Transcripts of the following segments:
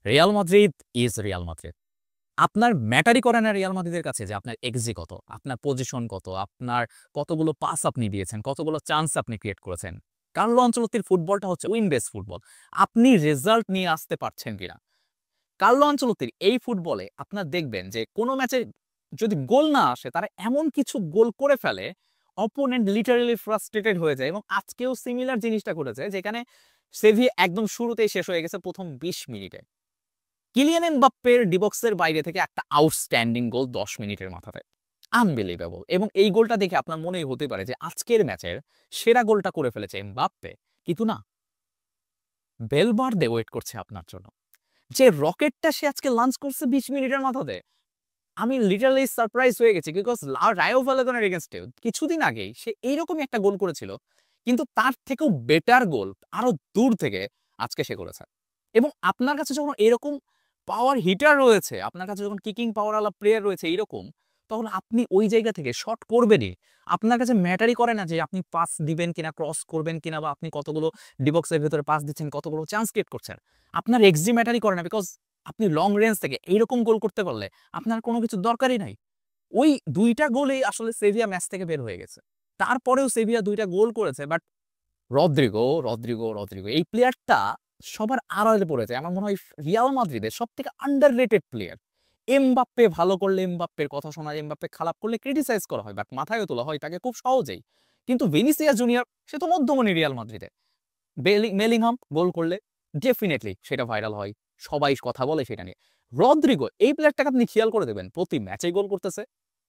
Real Madrid is Real Madrid. আপনার ম্যাটারই করে না রিয়াল মাদ্রিদের কাছে যে আপনার এক্সজি কত, আপনার পজিশন কত, আপনার কতগুলো পাস আপনি দিয়েছেন, কতগুলো চান্স আপনি ক্রিয়েট করেছেন। কার্লো আনচেলত্তির ফুটবলটা হচ্ছে উইন বেস ফুটবল। আপনি রেজাল্ট নিয়ে আসতে পারছেন কিনা। কার্লো আনচেলত্তির এই ফুটবলে আপনার দেখবেন যে কোনো ম্যাচে যদি গোল না আসে তারা এমন কিছু গোল করে ফেলে অপোনেন্ট লিটারালি ফ্রাস্ট্রেটেড হয়ে যায়। এবং আজকেও সিমিলার জিনিসটা ঘটেছে, যেখানে সেভিয়া একদম শুরুতেই শেষ হয়ে গেছে প্রথম 20 মিনিটে। কিলিয়ান এমবাপ্পের ডিবক্সের বাইরে থেকে একটা আউটস্ট্যান্ডিং গোল 10 মিনিটের মাথাতে, আনবিলিভেবল। এবং এই গোলটা দেখে আপনার মনেই হতে পারে যে আজকের ম্যাচের সেরা গোলটা করে ফেলেছে এমবাপ্পে, কিন্তু না, বেলবার্দে ওয়েট করছে আপনার জন্য। যে রকেটটা সে আজকে লঞ্চ করছে 20 মিনিটের মাথাতে, আমি লিটারালি সারপ্রাইজ হয়ে গেছি। বিকজ রায়ো ভ্যালেদনের এগেনস্টে কিছুদিন আগেই সে এইরকমই একটা গোল করেছিল, কিন্তু তার থেকেও বেটার গোল আরো দূর থেকে আজকে সে করেছে। এবং আপনার কাছে যখন এরকম পাওয়ার হিটার রয়েছে, আপনার কাছে যখন কিকিং পাওয়ারওয়ালা প্লেয়ার রয়েছে এইরকম, তখন আপনি ওই জায়গা থেকে শট করবেনই। আপনার কাছে ম্যাটারই করে না যে আপনি পাস দিবেন কিনা, ক্রস করবেন কিনা, বা আপনি কতগুলো ডিবক্সের ভেতরে পাস দিচ্ছেন, কতগুলো চান্স ক্রিয়েট করছেন। আপনার এক্সজি ম্যাটারই করে না, বিকজ আপনি লং রেঞ্জ থেকে এইরকম গোল করতে পারলে আপনার কোনো কিছু দরকারই নাই। ওই দুইটা গোলেই আসলে সেভিয়া ম্যাচ থেকে বের হয়ে গেছে। তারপরেও সেভিয়া দুইটা গোল করেছে, বাট রদ্রিগো রদ্রিগো রদ্রিগো এই প্লেয়ারটা সবার আড়ালে পড়েছে। আমার মনে হয় রিয়াল মাদ্রিদের সব থেকে আন্ডাররেটেড প্লেয়ার। এমবাপ্পে ভালো করলে এমবাপ্পের কথা শোনা যায়, এমবাপ্পে খারাপ করলে ক্রিটিসাইজ করা হয়, বাট মাথায়ও তোলা হয় তাকে খুব সহজেই। কিন্তু ভিনিসিয়াস জুনিয়র সে তো মধ্যমণি রিয়াল মাদ্রিদে। মেলিংহাম গোল করলে ডেফিনেটলি সেটা ভাইরাল হয়, সবাই কথা বলে সেটা নিয়ে। রদ্রিগো এই প্লেয়ারটাকে আপনি খেয়াল করে দেবেন, প্রতি ম্যাচেই গোল করতেছে,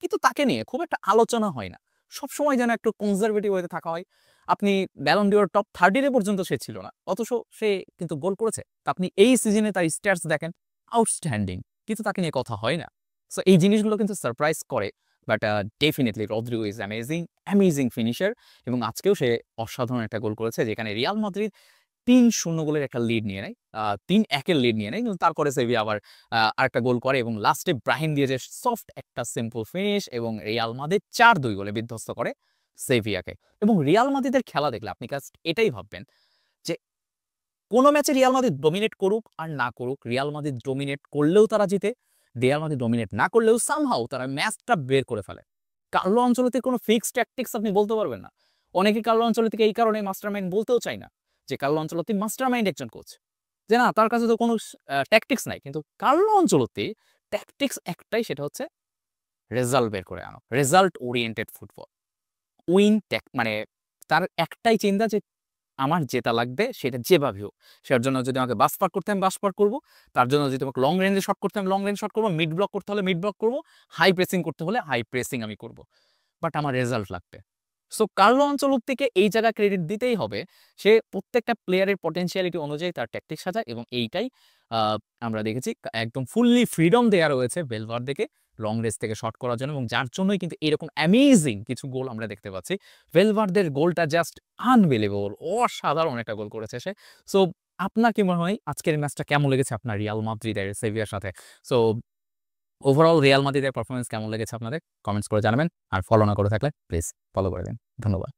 কিন্তু তাকে নিয়ে খুব একটা আলোচনা হয় না। সবসময় যেন একটু কনজারভেটিভ হয়ে থাকা হয়। আপনি ব্যালন ডিওর টপ 30 পর্যন্ত সে ছিল না, অথচ সে কিন্তু গোল করেছে। আপনি এই সিজনে তার স্ট্যাটস দেখেন, আউটস্ট্যান্ডিং, কিন্তু তাকে নিয়ে কথা হয় না। সো এই জিনিসগুলো কিন্তু সারপ্রাইজ করে। But definitely Rodrigo is amazing, amazing finisher. এবং আজকেও সে অসাধারণ একটা গোল করেছে, যেখানে রিয়াল মাদ্রিদ 3-0 গোলের একটা লিড নিয়ে নেয়, 3-1 লিড নিয়ে নেয়, কিন্তু তারপরে সেভিয়া আবার আরেকটা গোল করে এবং লাস্টে ব্রাহিম দিয়ে যে সফট একটা সিম্পল ফিনিশ, এবং রিয়াল মাদ্রিদ 4-2 গোলে বিধ্বস্ত করে সেভিয়াকে। এবং রিয়াল মাদ্রিদের খেলা দেখলে আপনি জাস্ট এটাই ভাববেন যে কোনো ম্যাচে রিয়াল মাদ্রিদ ডমিনেট করুক আর না করুক, রিয়াল মাদ্রিদ ডমিনেট করলেও তারা জিতে, রিয়াল মাদ্রিদ ডমিনেট না করলেও সামহাউ তারা ম্যাচটা বের করে ফেলে। কার্লো আনচেলত্তির কোনো ফিক্সড ট্যাকটিক্স আপনি বলতে পারবেন না। অনেকে কার্লো আনচেলত্তিকে এই কারণে মাস্টারমাইন্ড বলতেও চায় না, যে কার্লো আনচেলত্তি মাস্টারমাইন্ড একজন কোচ, যে না তার কাছে তো কোনো ট্যাকটিক্স নাই। কিন্তু কার্লো আনচেলত্তি ট্যাকটিক্স একটাই, সেটা হচ্ছে রেজাল্ট বের করে আনো, রেজাল্ট ওরিয়েন্টেড ফুটবল। মানে তার একটাই চিন্তা যে আমার জেতা লাগবে, সেটা যেভাবে হোক। সেটার জন্য যদি আমাকে বাস পার করতে আমি বাস পার করবো, তার জন্য যদি আমাকে লং রেঞ্জে শট করতে আমি লং রেঞ্জ শট করবো, মিড ব্লক করতে হলে মিড ব্লক করবো, হাই প্রেসিং করতে হলে হাই প্রেসিং আমি করবো, বাট আমার রেজাল্ট লাগবে। সো কার্লো আনচেলত্তিকে এই জায়গা ক্রেডিট দিতেই হবে। সে প্রত্যেকটা প্লেয়ারের পটেনশিয়ালিটি অনুযায়ী তার ট্যাকটিক সাজায়, এবং এইটাই আহ, আমরা দেখেছি একদম ফুললি ফ্রিডম দেওয়া রয়েছে ভেলভার্দেকে লং রেঞ্জ থেকে শট করার জন্য, এবং যার জন্যই কিন্তু এরকম অ্যামেজিং কিছু গোল আমরা দেখতে পাচ্ছি। ভেলভার্দের গোলটা জাস্ট আনবিলিভেবল, অসাধারণ একটা গোল করেছে সে। সো আপনার কি মনে হয় আজকের ম্যাচটা কেমন লেগেছে আপনার রিয়াল মাদ্রিদের সেভিয়ার সাথে? সো ওভারঅল রিয়াল মাদ্রিদের পারফরমেন্স কেমন লেগেছে আপনাদের কমেন্টস করে জানাবেন। আর ফলো না করে থাকলে প্লিজ ফলো করে দিন। ধন্যবাদ।